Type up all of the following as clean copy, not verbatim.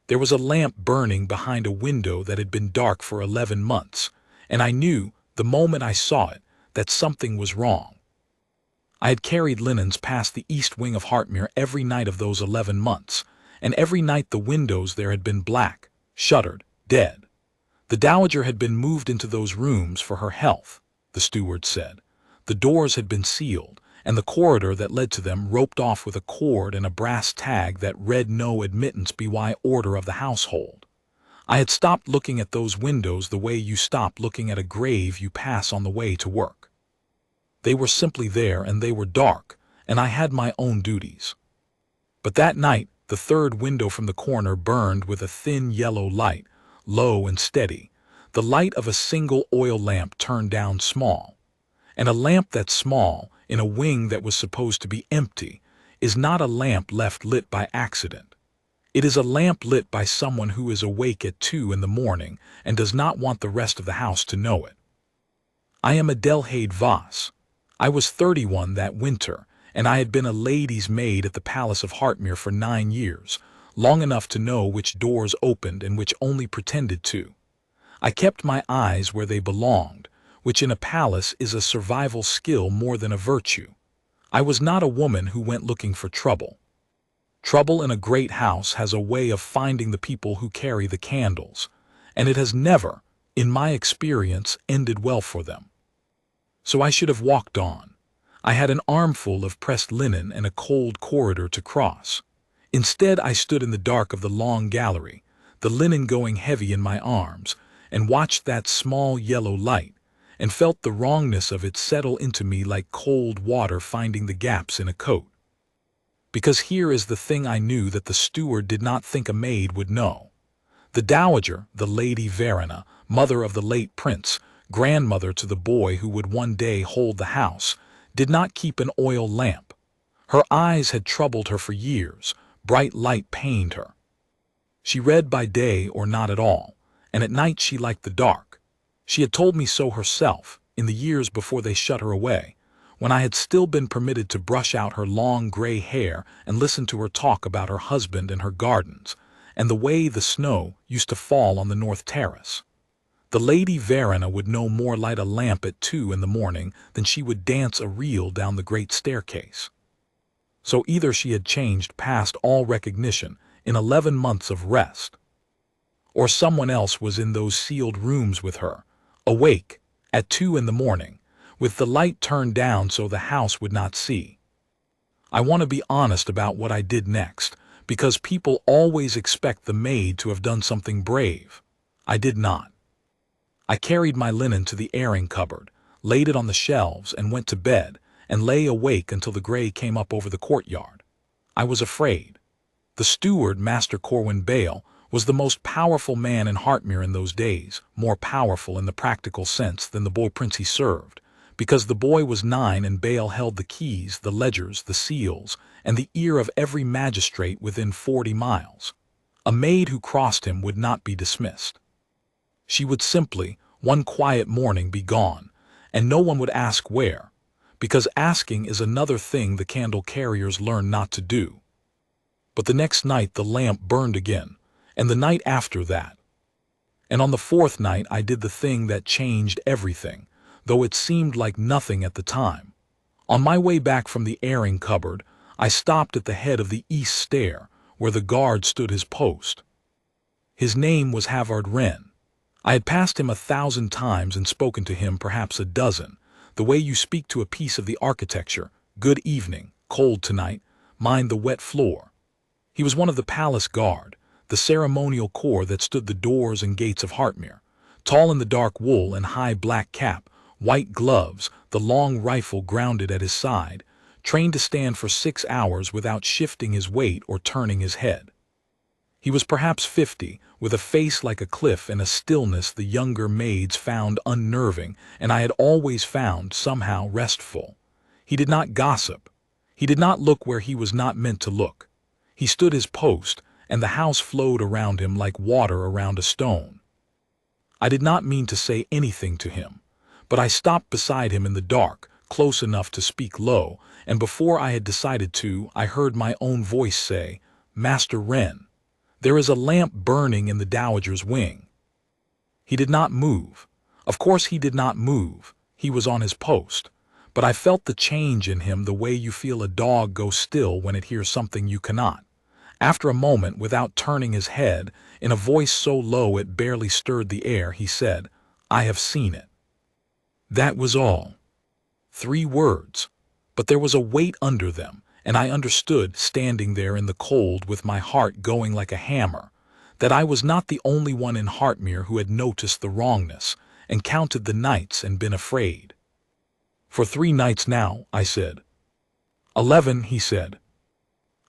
There was a lamp burning behind a window that had been dark for 11 months, and I knew, the moment I saw it, that something was wrong. I had carried linens past the east wing of Hartmere every night of those 11 months, and every night the windows there had been black, shuttered, dead. The Dowager had been moved into those rooms for her health, the steward said. The doors had been sealed, and the corridor that led to them roped off with a cord and a brass tag that read no admittance by order of the household. I had stopped looking at those windows the way you stop looking at a grave you pass on the way to work. They were simply there, and they were dark, and I had my own duties. But that night, the third window from the corner burned with a thin yellow light, low and steady, the light of a single oil lamp turned down small. And a lamp that's small, in a wing that was supposed to be empty, is not a lamp left lit by accident. It is a lamp lit by someone who is awake at 2 in the morning and does not want the rest of the house to know it. I am Adelheid Voss. I was 31 that winter, and I had been a lady's maid at the Palace of Hartmere for 9 years, long enough to know which doors opened and which only pretended to. I kept my eyes where they belonged, which in a palace is a survival skill more than a virtue. I was not a woman who went looking for trouble. Trouble in a great house has a way of finding the people who carry the candles, and it has never, in my experience, ended well for them. So I should have walked on. I had an armful of pressed linen and a cold corridor to cross. Instead, I stood in the dark of the long gallery, the linen going heavy in my arms, and watched that small yellow light, and felt the wrongness of it settle into me like cold water finding the gaps in a coat. Because here is the thing I knew that the steward did not think a maid would know. The Dowager, the Lady Verena, mother of the late prince, grandmother to the boy who would one day hold the house, did not keep an oil lamp. Her eyes had troubled her for years, bright light pained her. She read by day or not at all, and at night she liked the dark. She had told me so herself, in the years before they shut her away, when I had still been permitted to brush out her long gray hair and listen to her talk about her husband and her gardens, and the way the snow used to fall on the north terrace. The Lady Verena would no more light a lamp at 2 in the morning than she would dance a reel down the great staircase. So either she had changed past all recognition in 11 months of rest, or someone else was in those sealed rooms with her, awake, at 2 in the morning, with the light turned down so the house would not see. I want to be honest about what I did next, because people always expect the maid to have done something brave. I did not. I carried my linen to the airing cupboard, laid it on the shelves, and went to bed, and lay awake until the gray came up over the courtyard. I was afraid. The steward, Master Corwin Bale, was the most powerful man in Hartmere in those days, more powerful in the practical sense than the boy prince he served, because the boy was 9 and Bale held the keys, the ledgers, the seals, and the ear of every magistrate within 40 miles. A maid who crossed him would not be dismissed. She would simply, one quiet morning, be gone, and no one would ask where, because asking is another thing the candle carriers learn not to do. But the next night the lamp burned again, and the night after that. And on the 4th night I did the thing that changed everything, though it seemed like nothing at the time. On my way back from the airing cupboard, I stopped at the head of the east stair, where the guard stood his post. His name was Havard Wren. I had passed him 1,000 times and spoken to him perhaps a dozen, the way you speak to a piece of the architecture, good evening, cold tonight, mind the wet floor. He was one of the palace guard, the ceremonial corps that stood the doors and gates of Hartmere, tall in the dark wool and high black cap, white gloves, the long rifle grounded at his side, trained to stand for 6 hours without shifting his weight or turning his head. He was perhaps 50, with a face like a cliff and a stillness the younger maids found unnerving and I had always found somehow restful. He did not gossip. He did not look where he was not meant to look. He stood his post, and the house flowed around him like water around a stone. I did not mean to say anything to him, but I stopped beside him in the dark, close enough to speak low, and before I had decided to, I heard my own voice say, "Master Wren." There is a lamp burning in the Dowager's wing." He did not move. Of course he did not move. He was on his post. But I felt the change in him the way you feel a dog go still when it hears something you cannot. After a moment, without turning his head, in a voice so low it barely stirred the air, he said, "I have seen it." That was all. 3 words. But there was a weight under them, and I understood, standing there in the cold with my heart going like a hammer, that I was not the only one in Hartmere who had noticed the wrongness, and counted the nights and been afraid. "For 3 nights now," I said. 11, he said.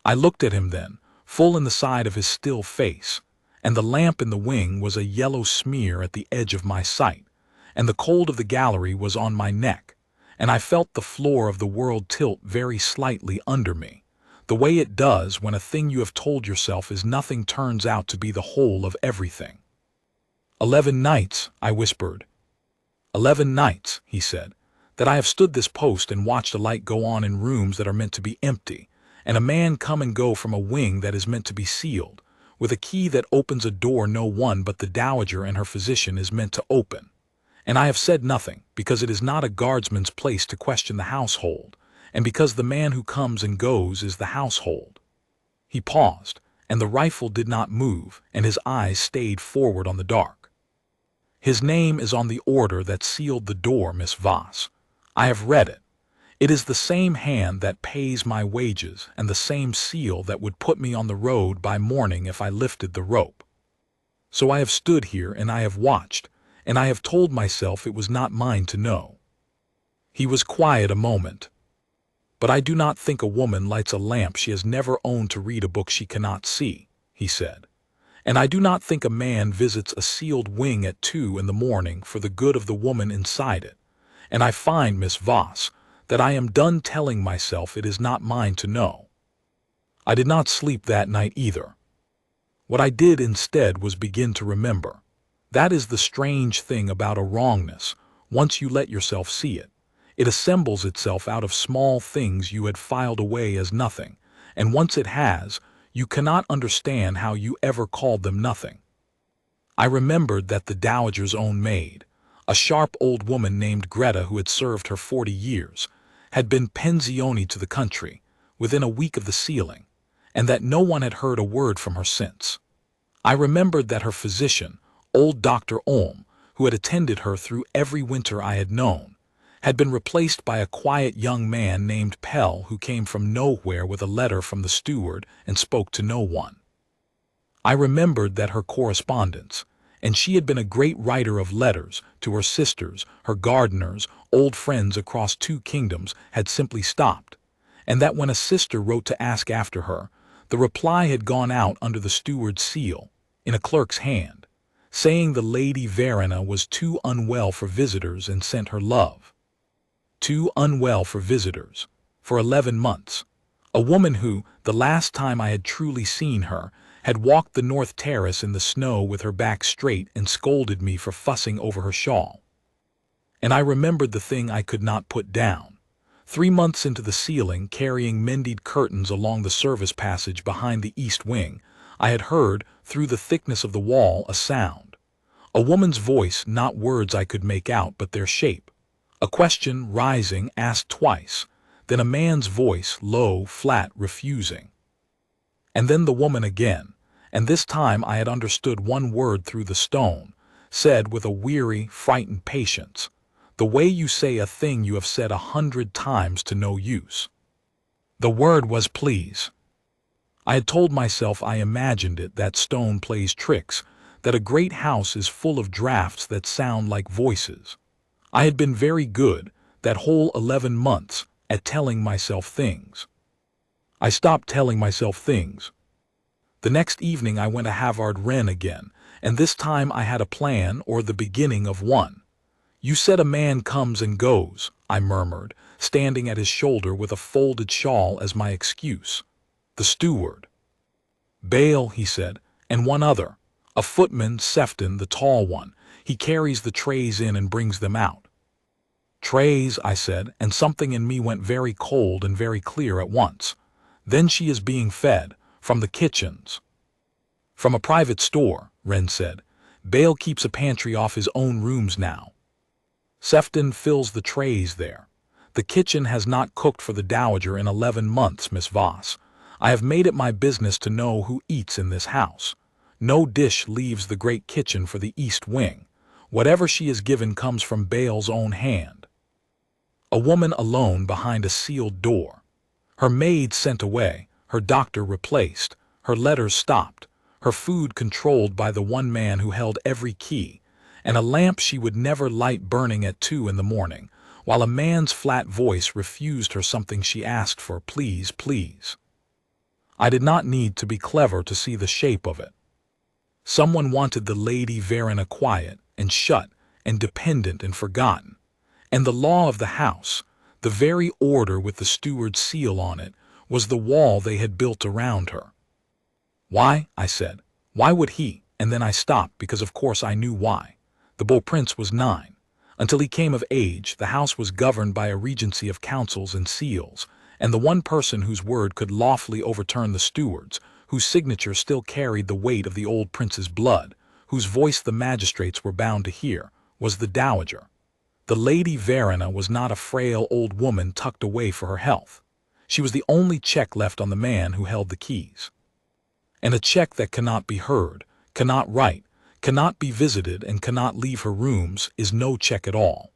I looked at him then, full in the side of his still face, and the lamp in the wing was a yellow smear at the edge of my sight, and the cold of the gallery was on my neck, and I felt the floor of the world tilt very slightly under me, the way it does when a thing you have told yourself is nothing turns out to be the whole of everything. 11 nights, I whispered. 11 nights, he said, that I have stood this post and watched a light go on in rooms that are meant to be empty, and a man come and go from a wing that is meant to be sealed, with a key that opens a door no one but the Dowager and her physician is meant to open. And I have said nothing, because it is not a guardsman's place to question the household, and because the man who comes and goes is the household. He paused, and the rifle did not move, and his eyes stayed forward on the dark. "His name is on the order that sealed the door, Miss Voss. I have read it. It is the same hand that pays my wages and the same seal that would put me on the road by morning if I lifted the rope. So I have stood here and I have watched, and I have told myself it was not mine to know." He was quiet a moment. "But I do not think a woman lights a lamp she has never owned to read a book she cannot see," he said. "And I do not think a man visits a sealed wing at 2 in the morning for the good of the woman inside it. And I find, Miss Voss, that I am done telling myself it is not mine to know." I did not sleep that night either. What I did instead was begin to remember. That is the strange thing about a wrongness. Once you let yourself see it, it assembles itself out of small things you had filed away as nothing, and once it has, you cannot understand how you ever called them nothing. I remembered that the Dowager's own maid, a sharp old woman named Greta who had served her 40 years, had been pensione to the country, within a week of the sealing, and that no one had heard a word from her since. I remembered that her physician, old Dr. Olm, who had attended her through every winter I had known, had been replaced by a quiet young man named Pell who came from nowhere with a letter from the steward and spoke to no one. I remembered that her correspondence, and she had been a great writer of letters to her sisters, her gardeners, old friends across 2 kingdoms, had simply stopped, and that when a sister wrote to ask after her, the reply had gone out under the steward's seal, in a clerk's hand, saying the Lady Verena was too unwell for visitors and sent her love. Too unwell for visitors, for 11 months. A woman who, the last time I had truly seen her, had walked the North Terrace in the snow with her back straight and scolded me for fussing over her shawl. And I remembered the thing I could not put down. 3 months into the sealing, carrying mended curtains along the service passage behind the east wing, I had heard, through the thickness of the wall, a sound. A woman's voice, not words I could make out, but their shape. A question, rising, asked twice, then a man's voice, low, flat, refusing. And then the woman again, and this time I had understood one word through the stone, said with a weary, frightened patience, the way you say a thing you have said 100 times to no use. The word was please. I had told myself I imagined it, that stone plays tricks, that a great house is full of drafts that sound like voices. I had been very good, that whole 11 months, at telling myself things. I stopped telling myself things. The next evening I went to Havard Wren again, and this time I had a plan, or the beginning of one. "You said a man comes and goes," I murmured, standing at his shoulder with a folded shawl as my excuse. "The steward." "Bale," he said, "and one other. A footman, Sefton, the tall one. He carries the trays in and brings them out." "Trays," I said, and something in me went very cold and very clear at once. "Then she is being fed, from the kitchens." From a private store, Wren said. Bale keeps a pantry off his own rooms now. Sefton fills the trays there. The kitchen has not cooked for the Dowager in 11 months, Miss Voss. I have made it my business to know who eats in this house. No dish leaves the great kitchen for the East Wing. Whatever she is given comes from Bale's own hand. A woman alone behind a sealed door. Her maid sent away, her doctor replaced, her letters stopped, her food controlled by the one man who held every key, and a lamp she would never light burning at 2 in the morning, while a man's flat voice refused her something she asked for, please, please. I did not need to be clever to see the shape of it. Someone wanted the Lady Verena quiet and shut and dependent and forgotten, and the law of the house, the very order with the steward's seal on it, was the wall they had built around her. Why? I said. Why would he? And then I stopped because of course I knew why. The Beau Prince was 9. Until he came of age, the house was governed by a regency of councils and seals, and the one person whose word could lawfully overturn the steward's, whose signature still carried the weight of the old prince's blood, whose voice the magistrates were bound to hear, was the Dowager. The Lady Verena was not a frail old woman tucked away for her health. She was the only check left on the man who held the keys. And a check that cannot be heard, cannot write, cannot be visited, and cannot leave her rooms is no check at all.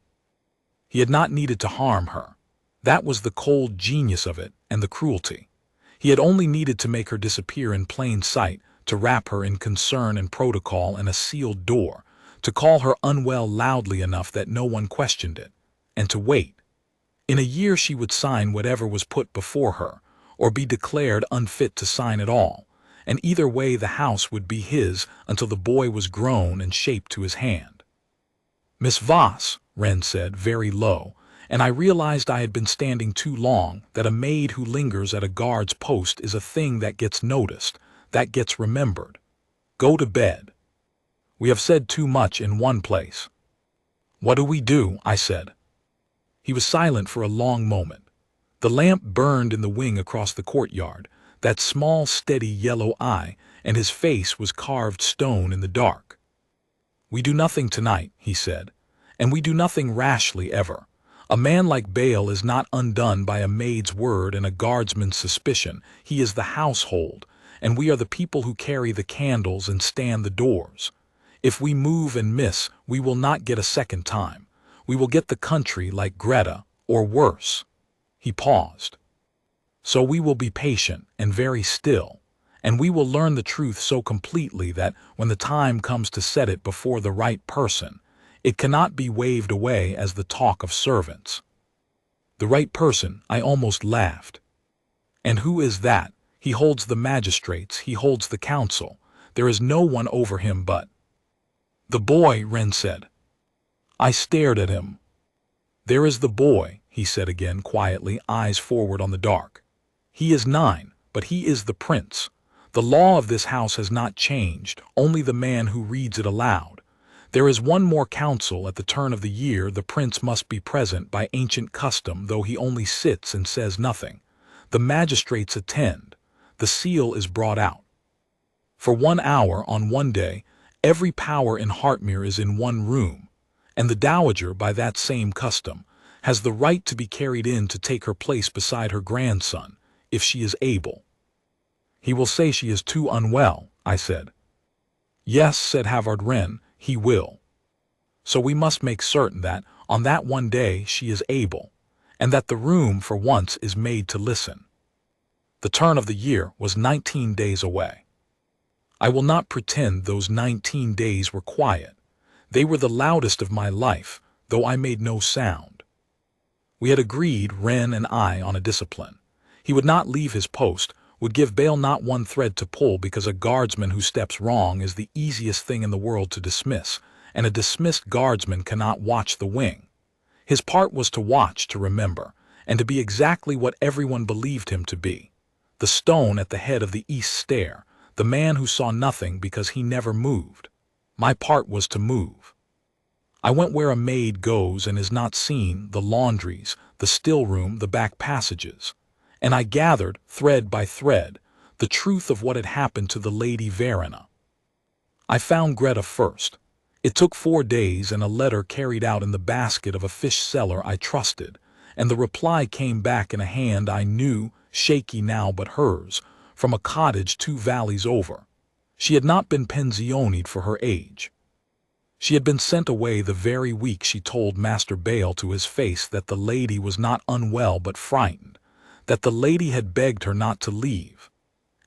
He had not needed to harm her. That was the cold genius of it and the cruelty. He had only needed to make her disappear in plain sight, to wrap her in concern and protocol and a sealed door, to call her unwell loudly enough that no one questioned it, and to wait. In a year she would sign whatever was put before her, or be declared unfit to sign at all, and either way the house would be his until the boy was grown and shaped to his hand. Miss Voss, Wren said, very low, and I realized I had been standing too long, that a maid who lingers at a guard's post is a thing that gets noticed, that gets remembered. Go to bed. We have said too much in one place. What do we do? I said. He was silent for a long moment. The lamp burned in the wing across the courtyard, that small, steady yellow eye, and his face was carved stone in the dark. We do nothing tonight, he said, and we do nothing rashly ever. A man like Bale is not undone by a maid's word and a guardsman's suspicion. He is the household, and we are the people who carry the candles and stand the doors. If we move and miss, we will not get a second time. We will get the country like Greta, or worse. He paused. So we will be patient and very still, and we will learn the truth so completely that when the time comes to set it before the right person, it cannot be waved away as the talk of servants. The right person, I almost laughed. And who is that? He holds the magistrates, he holds the council. There is no one over him but. The boy, Wren said. I stared at him. There is the boy, he said again quietly, eyes forward on the dark. He is 9, but he is the prince. The law of this house has not changed, only the man who reads it aloud. There is one more council at the turn of the year. The prince must be present by ancient custom, though he only sits and says nothing. The magistrates attend. The seal is brought out. For 1 hour on one day, every power in Hartmere is in one room, and the Dowager, by that same custom, has the right to be carried in to take her place beside her grandson, if she is able. He will say she is too unwell, I said. Yes, said Havard Wren, he will. So we must make certain that, on that one day, she is able, and that the room, for once, is made to listen. The turn of the year was 19 days away. I will not pretend those 19 days were quiet. They were the loudest of my life, though I made no sound. We had agreed, Wren and I, on a discipline. He would not leave his post, would give Bale not one thread to pull, because a guardsman who steps wrong is the easiest thing in the world to dismiss, and a dismissed guardsman cannot watch the wing. His part was to watch, to remember, and to be exactly what everyone believed him to be. The stone at the head of the east stair, the man who saw nothing because he never moved. My part was to move. I went where a maid goes and is not seen, the laundries, the still room, the back passages, and I gathered, thread by thread, the truth of what had happened to the Lady Verena. I found Greta first. It took 4 days and a letter carried out in the basket of a fish seller I trusted, and the reply came back in a hand I knew, shaky now but hers, from a cottage 2 valleys over. She had not been pensioned for her age. She had been sent away the very week she told Master Bale to his face that the lady was not unwell but frightened, that the lady had begged her not to leave.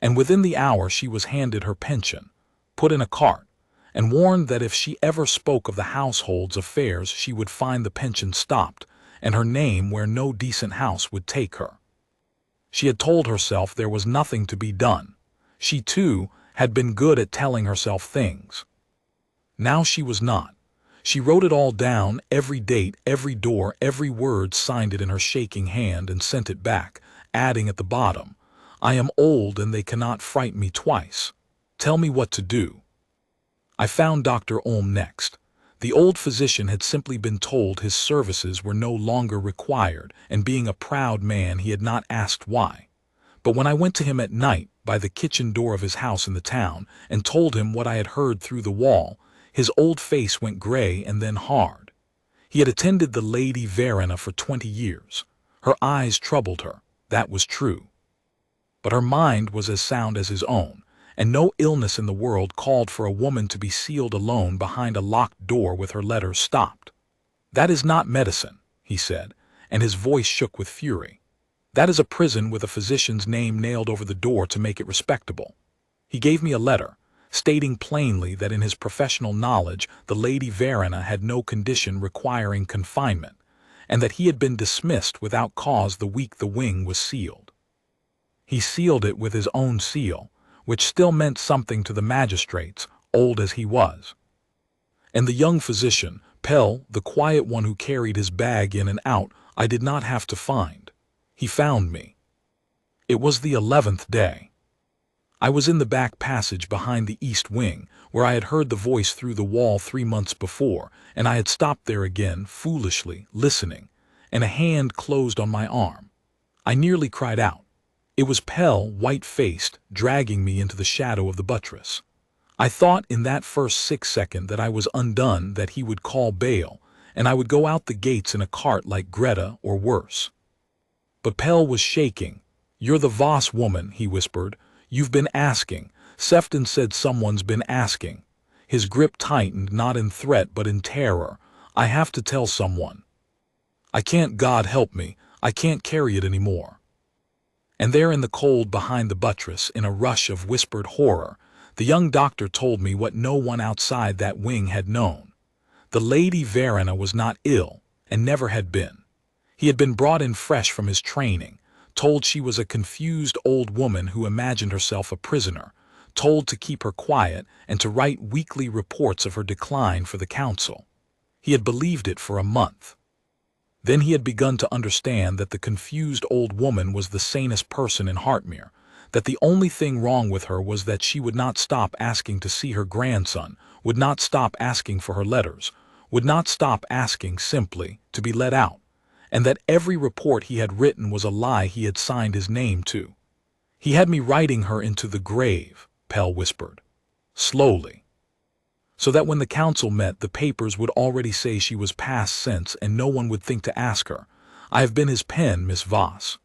And within the hour she was handed her pension, put in a cart, and warned that if she ever spoke of the household's affairs she would find the pension stopped, and her name where no decent house would take her. She had told herself there was nothing to be done. She, too, had been good at telling herself things. Now she was not. She wrote it all down, every date, every door, every word, signed it in her shaking hand and sent it back, adding at the bottom, "I am old and they cannot fright me twice. Tell me what to do." I found Dr. Ulm next. The old physician had simply been told his services were no longer required, and being a proud man he had not asked why. But when I went to him at night by the kitchen door of his house in the town and told him what I had heard through the wall, his old face went gray and then hard. He had attended the Lady Verena for 20 years. Her eyes troubled her, that was true. But her mind was as sound as his own, and no illness in the world called for a woman to be sealed alone behind a locked door with her letters stopped. "That is not medicine," he said, and his voice shook with fury. "That is a prison with a physician's name nailed over the door to make it respectable." He gave me a letter, stating plainly that in his professional knowledge the Lady Verena had no condition requiring confinement, and that he had been dismissed without cause the week the wing was sealed. He sealed it with his own seal, which still meant something to the magistrates, old as he was. And the young physician, Pell, the quiet one who carried his bag in and out, I did not have to find. He found me. It was the 11th day. I was in the back passage behind the east wing, where I had heard the voice through the wall 3 months before, and I had stopped there again, foolishly, listening, and a hand closed on my arm. I nearly cried out. It was Pell, white-faced, dragging me into the shadow of the buttress. I thought in that first 6 seconds that I was undone, that he would call bail, and I would go out the gates in a cart like Greta or worse. But Pell was shaking. "You're the Voss woman," he whispered. "You've been asking. Sefton said someone's been asking." His grip tightened, not in threat but in terror. "I have to tell someone. I can't, God help me, I can't carry it anymore." And there in the cold behind the buttress, in a rush of whispered horror, the young doctor told me what no one outside that wing had known. The Lady Verena was not ill, and never had been. He had been brought in fresh from his training, told she was a confused old woman who imagined herself a prisoner, told to keep her quiet and to write weekly reports of her decline for the council. He had believed it for a month. Then he had begun to understand that the confused old woman was the sanest person in Hartmere, that the only thing wrong with her was that she would not stop asking to see her grandson, would not stop asking for her letters, would not stop asking simply to be let out, and that every report he had written was a lie he had signed his name to. "He had me writing her into the grave," Pell whispered, slowly, "so that when the council met the papers would already say she was past sense and no one would think to ask her. I have been his pen, Miss Voss."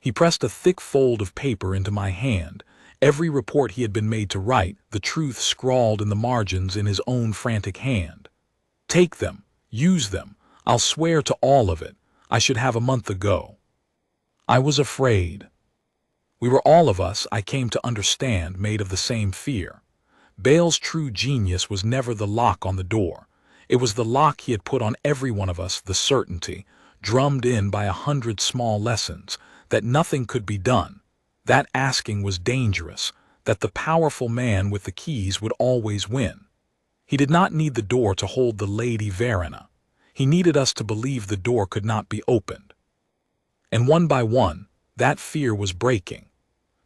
He pressed a thick fold of paper into my hand, every report he had been made to write, the truth scrawled in the margins in his own frantic hand. "Take them, use them, I'll swear to all of it. I should have a month ago." I was afraid. We were all of us, I came to understand, made of the same fear. Bale's true genius was never the lock on the door. It was the lock he had put on every one of us, the certainty, drummed in by 100 small lessons, that nothing could be done, that asking was dangerous, that the powerful man with the keys would always win. He did not need the door to hold the Lady Verena. He needed us to believe the door could not be opened. And one by one, that fear was breaking.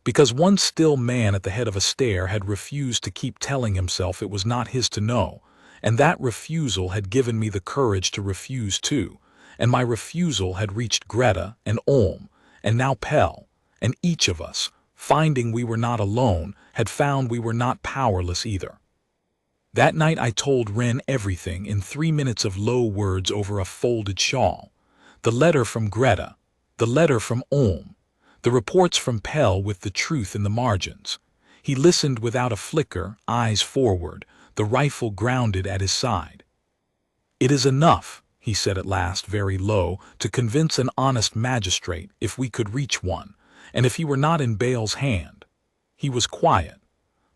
Because one still man at the head of a stair had refused to keep telling himself it was not his to know, and that refusal had given me the courage to refuse too, and my refusal had reached Greta and Ulm, and now Pell, and each of us, finding we were not alone, had found we were not powerless either. That night I told Wren everything in 3 minutes of low words over a folded shawl. The letter from Greta, the letter from Ulm, the reports from Pell with the truth in the margins. He listened without a flicker, eyes forward, the rifle grounded at his side. "It is enough," he said at last, very low, "to convince an honest magistrate, if we could reach one, and if he were not in Bale's hand." He was quiet.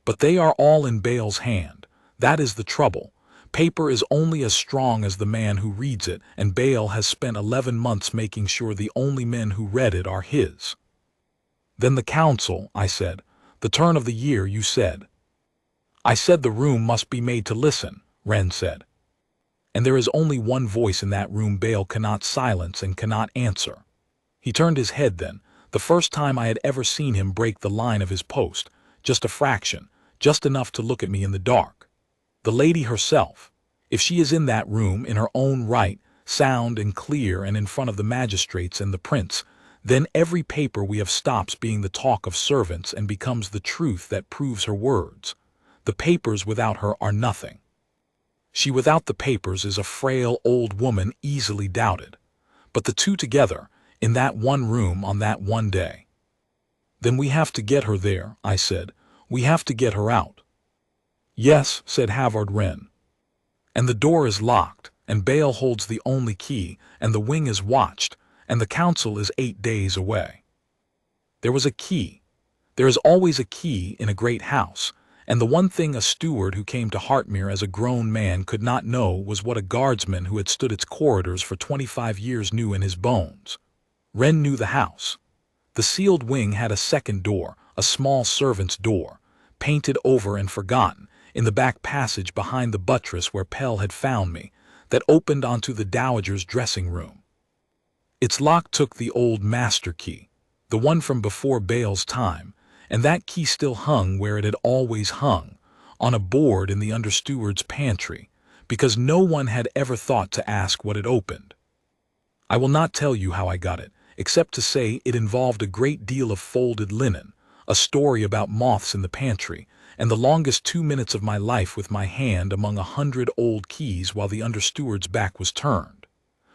"But they are all in Bale's hand. That is the trouble. Paper is only as strong as the man who reads it, and Bale has spent 11 months making sure the only men who read it are his." "Then the council," I said. "The turn of the year, you said." "I said the room must be made to listen," Wren said. "And there is only one voice in that room Bale cannot silence and cannot answer." He turned his head then, the first time I had ever seen him break the line of his post, just a fraction, just enough to look at me in the dark. "The lady herself. If she is in that room in her own right, sound and clear and in front of the magistrates and the prince, then every paper we have stops being the talk of servants and becomes the truth that proves her words. The papers without her are nothing. She without the papers is a frail old woman easily doubted. But the two together, in that one room on that one day." "Then we have to get her there," I said. "We have to get her out." "Yes," said Havard Wren. "And the door is locked, and Bale holds the only key, and the wing is watched, and the council is 8 days away." There was a key. There is always a key in a great house, and the one thing a steward who came to Hartmere as a grown man could not know was what a guardsman who had stood its corridors for 25 years knew in his bones. Wren knew the house. The sealed wing had a second door, a small servant's door, painted over and forgotten, in the back passage behind the buttress where Pell had found me, that opened onto the Dowager's dressing room. Its lock took the old master key, the one from before Bale's time, and that key still hung where it had always hung, on a board in the understeward's pantry, because no one had ever thought to ask what it opened. I will not tell you how I got it, except to say it involved a great deal of folded linen, a story about moths in the pantry, and the longest 2 minutes of my life with my hand among 100 old keys while the understeward's back was turned.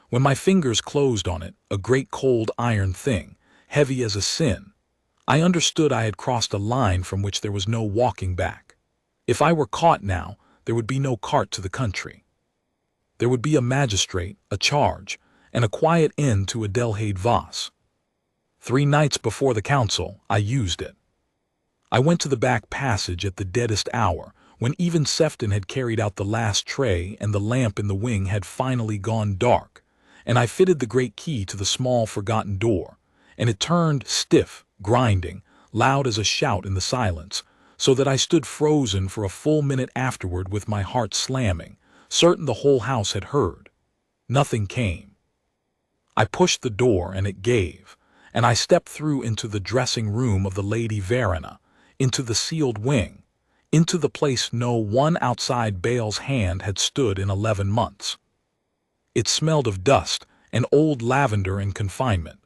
When my fingers closed on it, a great cold iron thing, heavy as a sin, I understood I had crossed a line from which there was no walking back. If I were caught now, there would be no cart to the country. There would be a magistrate, a charge, and a quiet end to Adelheid Voss. 3 nights before the council, I used it. I went to the back passage at the deadest hour, when even Sefton had carried out the last tray and the lamp in the wing had finally gone dark, and I fitted the great key to the small forgotten door, and it turned stiff, grinding, loud as a shout in the silence, so that I stood frozen for a full minute afterward with my heart slamming, certain the whole house had heard. Nothing came. I pushed the door and it gave, and I stepped through into the dressing room of the Lady Verena, into the sealed wing, into the place no one outside Bale's hand had stood in 11 months. It smelled of dust and old lavender and confinement.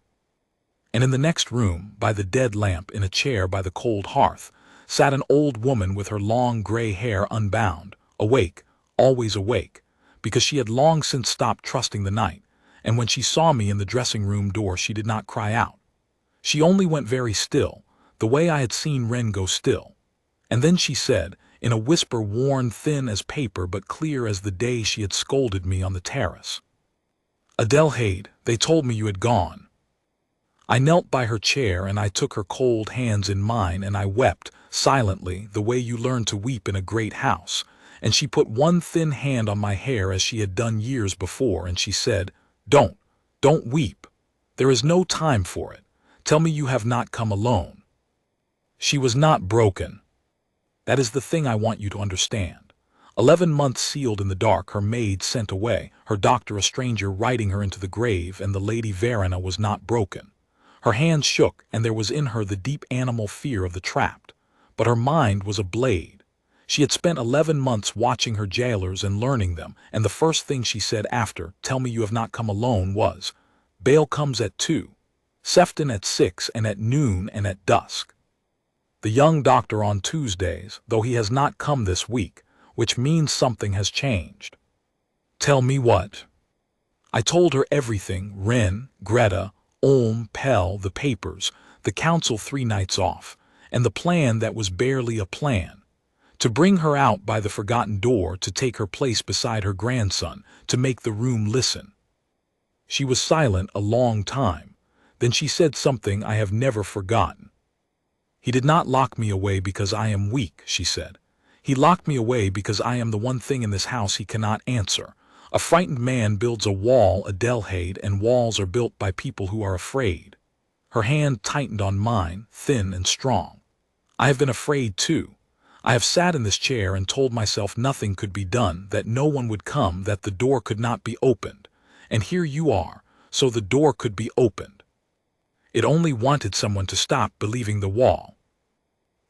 And in the next room, by the dead lamp in a chair by the cold hearth, sat an old woman with her long gray hair unbound, awake, always awake, because she had long since stopped trusting the night, and when she saw me in the dressing-room door she did not cry out. She only went very still, the way I had seen Wren go still. And then she said, in a whisper worn thin as paper but clear as the day she had scolded me on the terrace, "Adelheid, they told me you had gone." I knelt by her chair and I took her cold hands in mine and I wept, silently, the way you learn to weep in a great house, and she put one thin hand on my hair as she had done years before, and she said, Don't weep. There is no time for it. Tell me you have not come alone." She was not broken. That is the thing I want you to understand. 11 months sealed in the dark, her maid sent away, her doctor a stranger riding her into the grave, and the Lady Verena was not broken. Her hands shook, and there was in her the deep animal fear of the trapped, but her mind was a blade. She had spent 11 months watching her jailers and learning them, and the first thing she said after, "Tell me you have not come alone," was, "Bale comes at 2, Sefton at 6, and at noon and at dusk." The young doctor on Tuesdays, though he has not come this week, which means something has changed. Tell me what. I told her everything: Wren, Greta, Pell, the papers, the council 3 nights off, and the plan that was barely a plan. To bring her out by the forgotten door, to take her place beside her grandson, to make the room listen. She was silent a long time. Then she said something I have never forgotten. "He did not lock me away because I am weak," she said. "He locked me away because I am the one thing in this house he cannot answer. A frightened man builds a wall, Adelheid, and walls are built by people who are afraid." Her hand tightened on mine, thin and strong. "I have been afraid too. I have sat in this chair and told myself nothing could be done, that no one would come, that the door could not be opened. And here you are, so the door could be opened. It only wanted someone to stop believing the wall."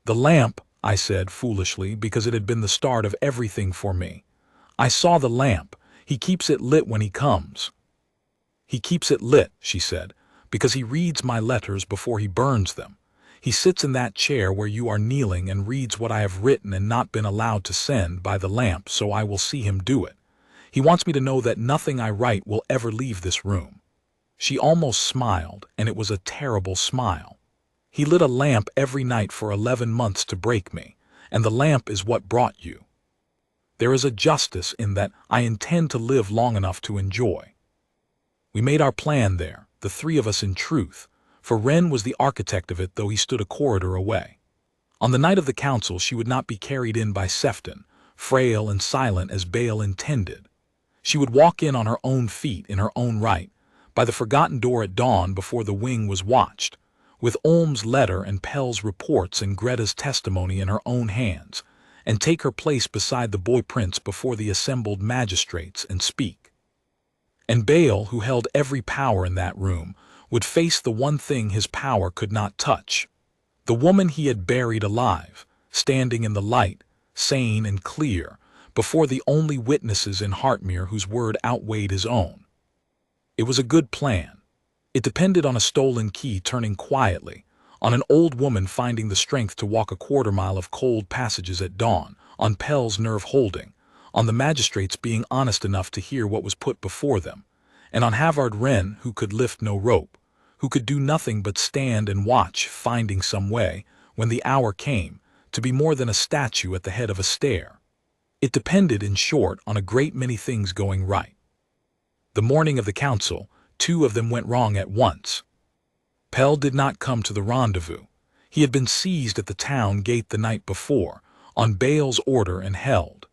"The lamp," I said foolishly, because it had been the start of everything for me. "I saw the lamp. He keeps it lit when he comes." "He keeps it lit," she said, "because he reads my letters before he burns them. He sits in that chair where you are kneeling and reads what I have written and not been allowed to send by the lamp, so I will see him do it. He wants me to know that nothing I write will ever leave this room." She almost smiled, and it was a terrible smile. "He lit a lamp every night for 11 months to break me, and the lamp is what brought you. There is a justice in that. I intend to live long enough to enjoy." We made our plan there, the 3 of us in truth, for Wren was the architect of it, though he stood a corridor away. On the night of the council she would not be carried in by Sefton, frail and silent as Baal intended. She would walk in on her own feet, in her own right, by the forgotten door at dawn before the wing was watched, with Ulm's letter and Pell's reports and Greta's testimony in her own hands, and take her place beside the boy prince before the assembled magistrates and speak. And Baal, who held every power in that room, would face the one thing his power could not touch. The woman he had buried alive, standing in the light, sane and clear, before the only witnesses in Hartmere whose word outweighed his own. It was a good plan. It depended on a stolen key turning quietly, on an old woman finding the strength to walk a quarter-mile of cold passages at dawn, on Pell's nerve holding, on the magistrates being honest enough to hear what was put before them, and on Havard Wren, who could lift no rope, who could do nothing but stand and watch, finding some way, when the hour came, to be more than a statue at the head of a stair. It depended, in short, on a great many things going right. The morning of the council, 2 of them went wrong at once. Pell did not come to the rendezvous. He had been seized at the town gate the night before, on Baal's order, and held.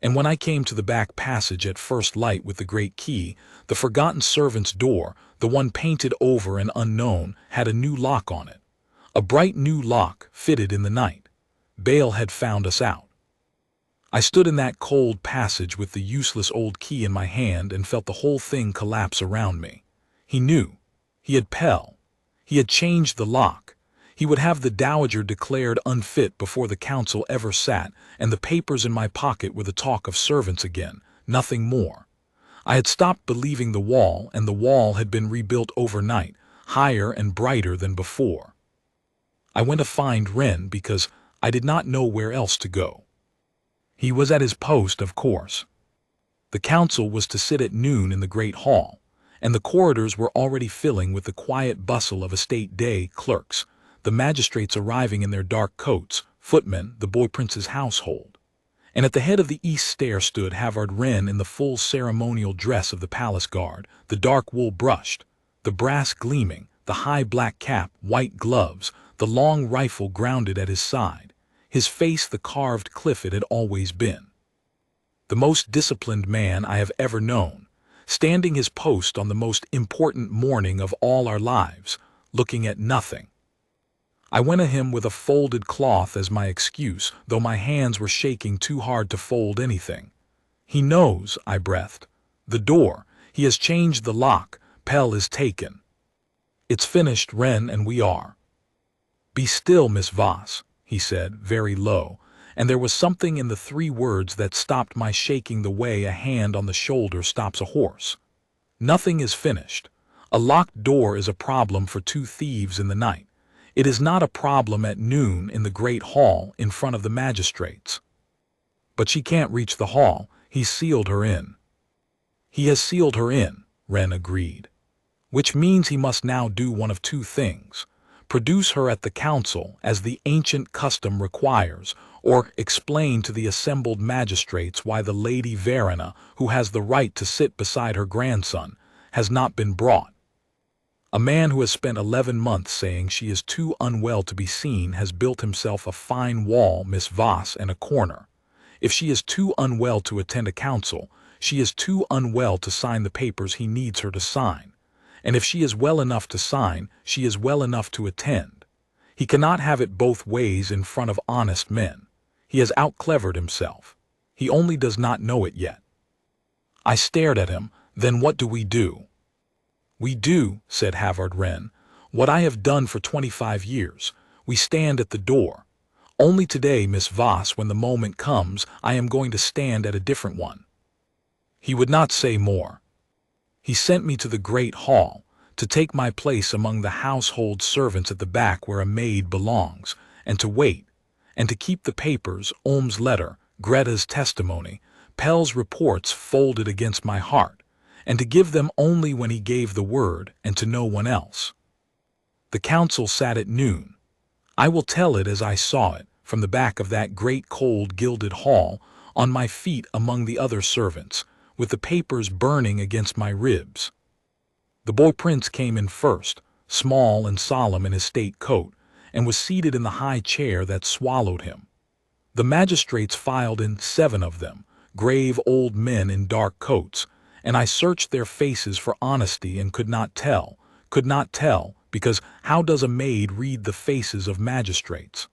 And when I came to the back passage at first light with the great key, the forgotten servant's door, the one painted over and unknown, had a new lock on it. A bright new lock, fitted in the night. Baal had found us out. I stood in that cold passage with the useless old key in my hand and felt the whole thing collapse around me. He knew. He had Pell. He had changed the lock. He would have the Dowager declared unfit before the council ever sat, and the papers in my pocket were the talk of servants again, nothing more. I had stopped believing the wall, and the wall had been rebuilt overnight, higher and brighter than before. I went to find Wren because I did not know where else to go. He was at his post, of course. The council was to sit at noon in the great hall, and the corridors were already filling with the quiet bustle of a state day, clerks, the magistrates arriving in their dark coats, footmen, the boy prince's household. And at the head of the east stair stood Havard Wren in the full ceremonial dress of the palace guard, the dark wool brushed, the brass gleaming, the high black cap, white gloves, the long rifle grounded at his side, his face the carved cliff it had always been. The most disciplined man I have ever known, standing his post on the most important morning of all our lives, looking at nothing. I went to him with a folded cloth as my excuse, though my hands were shaking too hard to fold anything. "He knows," I breathed. "The door. He has changed the lock. Pell is taken. It's finished, Wren, and we are." "Be still, Miss Voss," he said, very low, and there was something in the 3 words that stopped my shaking the way a hand on the shoulder stops a horse. "Nothing is finished. A locked door is a problem for 2 thieves in the night. It is not a problem at noon in the great hall in front of the magistrates. But she can't reach the hall. He's sealed her in. He has sealed her in, Wren agreed. Which means he must now do one of two things: produce her at the council as the ancient custom requires, or explain to the assembled magistrates why the Lady Verena, who has the right to sit beside her grandson, has not been brought. A man who has spent 11 months saying she is too unwell to be seen has built himself a fine wall, Miss Voss, and a corner. If she is too unwell to attend a council, she is too unwell to sign the papers he needs her to sign. And if she is well enough to sign, she is well enough to attend. He cannot have it both ways in front of honest men. He has outclevered himself. He only does not know it yet. I stared at him. Then what do we do? We do, said Havard Wren, what I have done for 25 years. We stand at the door. Only today, Miss Voss, when the moment comes, I am going to stand at a different one. He would not say more. He sent me to the great hall, to take my place among the household servants at the back where a maid belongs, and to wait, and to keep the papers, Ulm's letter, Greta's testimony, Pell's reports folded against my heart, and to give them only when he gave the word, and to no one else. The council sat at noon. I will tell it as I saw it, from the back of that great cold gilded hall, on my feet among the other servants, with the papers burning against my ribs. The boy prince came in first, small and solemn in his state coat, and was seated in the high chair that swallowed him. The magistrates filed in, 7 of them, grave old men in dark coats, and I searched their faces for honesty and could not tell, because how does a maid read the faces of magistrates?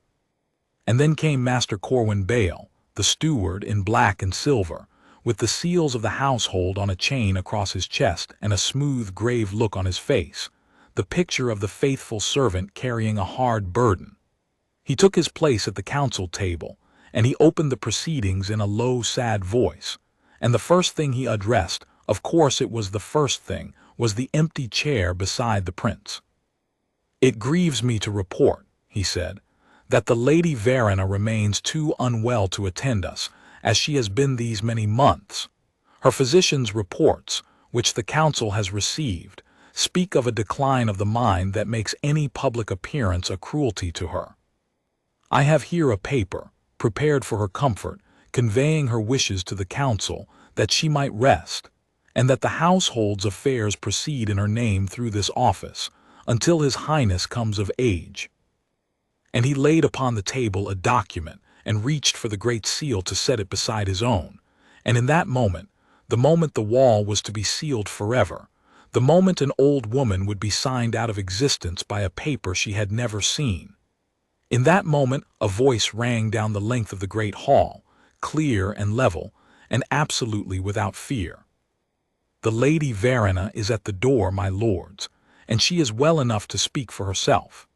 And then came Master Corwin Bale, the steward in black and silver, with the seals of the household on a chain across his chest and a smooth, grave look on his face, the picture of the faithful servant carrying a hard burden. He took his place at the council table, and he opened the proceedings in a low, sad voice, and the first thing he addressed, of course it was the first thing, was the empty chair beside the prince. "It grieves me to report," he said, "that the Lady Verena remains too unwell to attend us, as she has been these many months. Her physician's reports, which the council has received, speak of a decline of the mind that makes any public appearance a cruelty to her. I have here a paper, prepared for her comfort, conveying her wishes to the council, that she might rest, and that the household's affairs proceed in her name through this office, until His Highness comes of age." And he laid upon the table a document, and reached for the great seal to set it beside his own. And in that moment, the moment the wall was to be sealed forever, the moment an old woman would be signed out of existence by a paper she had never seen, in that moment a voice rang down the length of the great hall, clear and level, and absolutely without fear. "The Lady Verena is at the door, my lords, and she is well enough to speak for herself."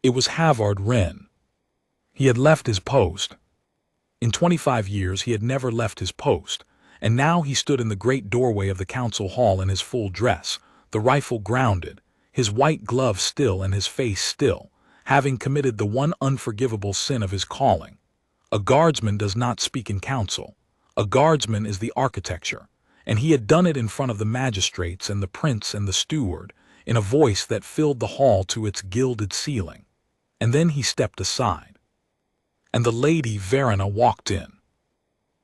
It was Havard Wren. He had left his post. In 25 years he had never left his post, and now he stood in the great doorway of the council hall in his full dress, the rifle grounded, his white glove still and his face still, having committed the one unforgivable sin of his calling. A guardsman does not speak in council. A guardsman is the architecture, and he had done it in front of the magistrates and the prince and the steward, in a voice that filled the hall to its gilded ceiling. And then he stepped aside. And the Lady Verena walked in.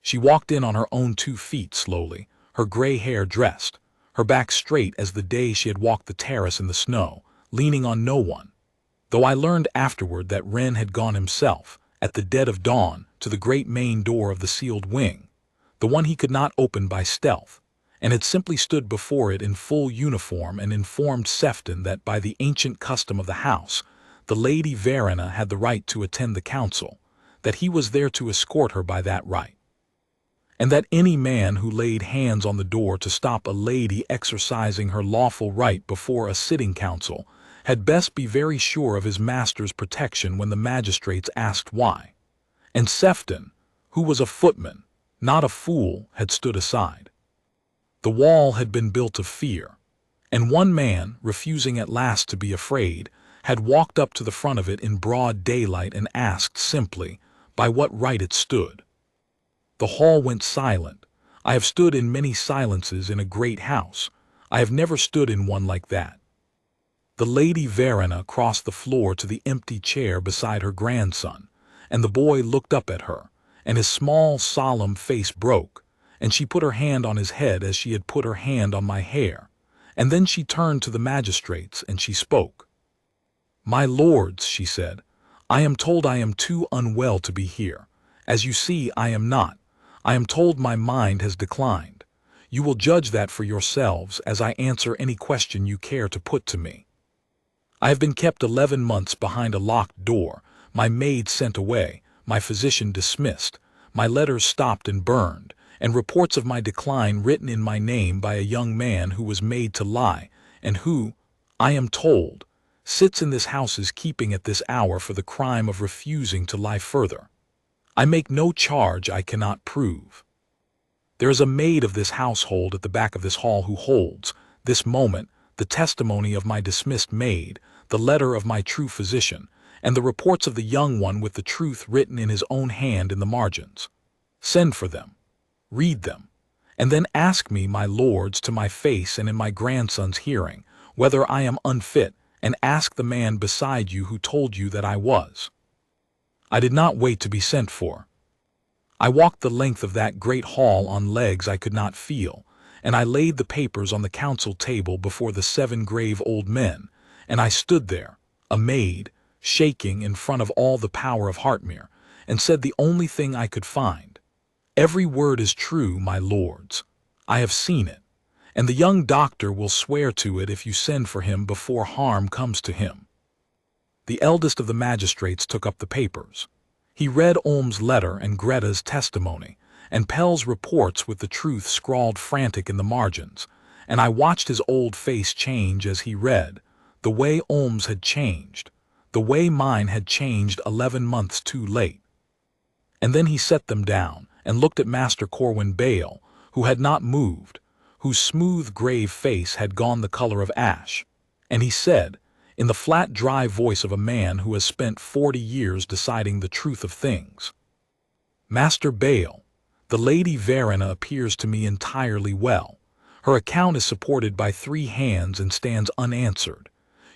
She walked in on her own 2 feet slowly, her gray hair dressed, her back straight as the day she had walked the terrace in the snow, leaning on no one, though I learned afterward that Wren had gone himself, at the dead of dawn, to the great main door of the sealed wing, the one he could not open by stealth, and had simply stood before it in full uniform and informed Sefton that by the ancient custom of the house, the Lady Verena had the right to attend the council, that he was there to escort her by that right, and that any man who laid hands on the door to stop a lady exercising her lawful right before a sitting council had best be very sure of his master's protection when the magistrates asked why. And Sefton, who was a footman, not a fool, had stood aside. The wall had been built of fear, and one man, refusing at last to be afraid, had walked up to the front of it in broad daylight and asked simply by what right it stood. The hall went silent. I have stood in many silences in a great house. I have never stood in one like that. The Lady Verena crossed the floor to the empty chair beside her grandson, and the boy looked up at her, and his small, solemn face broke, and she put her hand on his head as she had put her hand on my hair, and then she turned to the magistrates and she spoke. "My lords," she said, "I am told I am too unwell to be here. As you see, I am not. I am told my mind has declined. You will judge that for yourselves as I answer any question you care to put to me. I have been kept 11 months behind a locked door, my maid sent away, my physician dismissed, my letters stopped and burned, and reports of my decline written in my name by a young man who was made to lie, and who, I am told, sits in this house's keeping at this hour for the crime of refusing to lie further. I make no charge I cannot prove. There is a maid of this household at the back of this hall who holds, this moment, the testimony of my dismissed maid, the letter of my true physician, and the reports of the young one with the truth written in his own hand in the margins. Send for them, read them, and then ask me, my lords, to my face and in my grandson's hearing, whether I am unfit, and ask the man beside you who told you that I was. I did not wait to be sent for. I walked the length of that great hall on legs I could not feel, and I laid the papers on the council table before the 7 grave old men, and I stood there, a maid, shaking in front of all the power of Hartmere, and said the only thing I could find. Every word is true, my lords. I have seen it, and the young doctor will swear to it if you send for him before harm comes to him. The eldest of the magistrates took up the papers. He read Ulm's letter and Greta's testimony, and Pell's reports with the truth scrawled frantic in the margins, and I watched his old face change as he read, the way Ulm's had changed, the way mine had changed 11 months too late. And then he set them down and looked at Master Corwin Bale, who had not moved, whose smooth grave face had gone the color of ash, and he said, in the flat dry voice of a man who has spent 40 years deciding the truth of things, "Master Bale, the Lady Verena appears to me entirely well. Her account is supported by 3 hands and stands unanswered.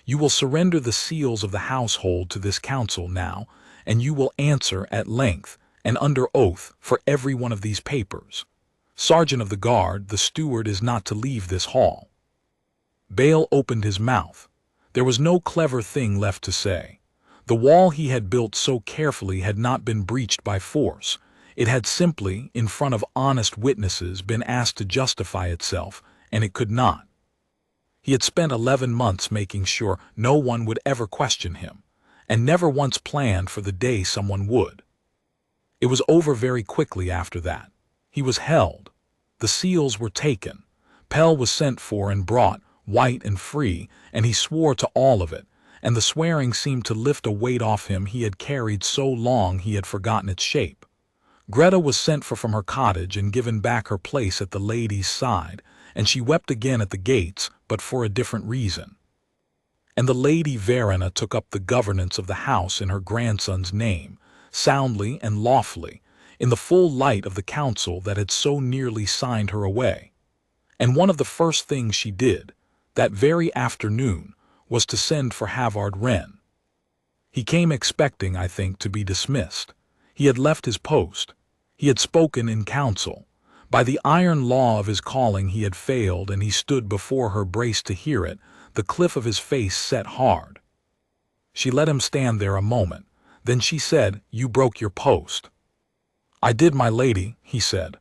You will surrender the seals of the household to this council now, and you will answer at length and under oath for every one of these papers. Sergeant of the guard, the steward is not to leave this hall." Bale opened his mouth. There was no clever thing left to say. The wall he had built so carefully had not been breached by force. It had simply, in front of honest witnesses, been asked to justify itself, and it could not. He had spent 11 months making sure no one would ever question him, and never once planned for the day someone would. It was over very quickly after that. He was held. The seals were taken. Pell was sent for and brought, white and free, and he swore to all of it, and the swearing seemed to lift a weight off him he had carried so long he had forgotten its shape. Greta was sent for from her cottage and given back her place at the lady's side, and she wept again at the gates, but for a different reason. And the Lady Verena took up the governance of the house in her grandson's name, soundly and lawfully, in the full light of the council that had so nearly signed her away. And one of the first things she did, that very afternoon, was to send for Havard Wren. He came expecting, I think, to be dismissed. He had left his post. He had spoken in council. By the iron law of his calling he had failed, and he stood before her braced to hear it, the cliff of his face set hard. She let him stand there a moment. Then she said, "You broke your post." "I did, my lady," he said.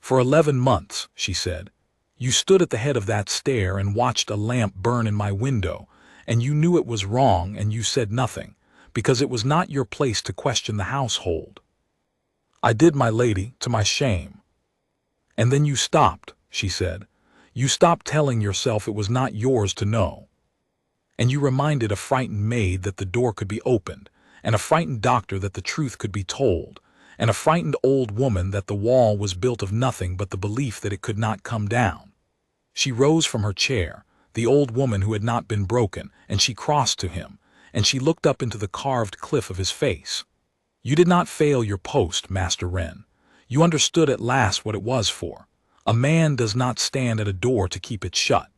"For 11 months, she said. "You stood at the head of that stair and watched a lamp burn in my window, and you knew it was wrong and you said nothing, because it was not your place to question the household." "I did, my lady, to my shame." "And then you stopped," she said. "You stopped telling yourself it was not yours to know. And you reminded a frightened maid that the door could be opened, and a frightened doctor that the truth could be told, and a frightened old woman that the wall was built of nothing but the belief that it could not come down." She rose from her chair, the old woman who had not been broken, and she crossed to him, and she looked up into the carved cliff of his face. "You did not fail your post, Master Wren. You understood at last what it was for. A man does not stand at a door to keep it shut.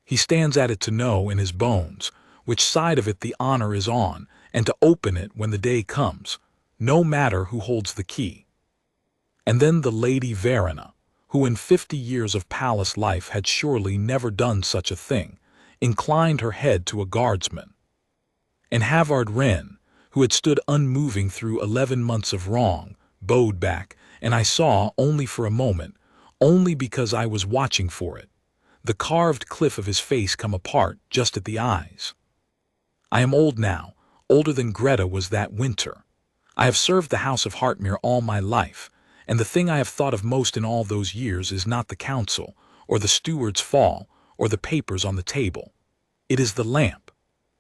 He stands at it to know in his bones which side of it the honor is on, and to open it when the day comes, no matter who holds the key. And then the Lady Verena, who in 50 years of palace life had surely never done such a thing, inclined her head to a guardsman. And Havard Wren, who had stood unmoving through 11 months of wrong, bowed back, and I saw, only for a moment, only because I was watching for it, the carved cliff of his face come apart just at the eyes. I am old now, older than Greta was that winter. I have served the House of Hartmere all my life, and the thing I have thought of most in all those years is not the council, or the steward's fall, or the papers on the table. It is the lamp.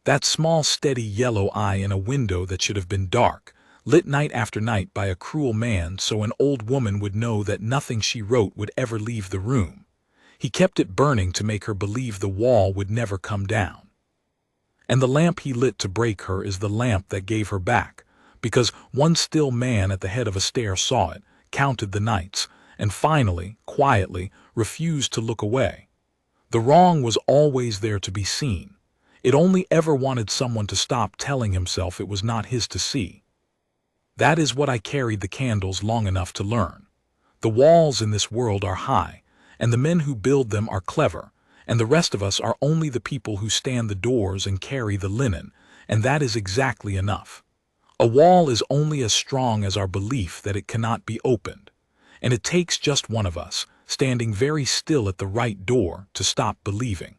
That small steady yellow eye in a window that should have been dark, lit night after night by a cruel man so an old woman would know that nothing she wrote would ever leave the room. He kept it burning to make her believe the wall would never come down. And the lamp he lit to break her is the lamp that gave her back, because one still man at the head of a stair saw it, counted the nights, and finally, quietly, refused to look away. The wrong was always there to be seen. It only ever wanted someone to stop telling himself it was not his to see. That is what I carried the candles long enough to learn. The walls in this world are high, and the men who build them are clever, and the rest of us are only the people who stand the doors and carry the linen, and that is exactly enough. A wall is only as strong as our belief that it cannot be opened, and it takes just one of us, standing very still at the right door, to stop believing.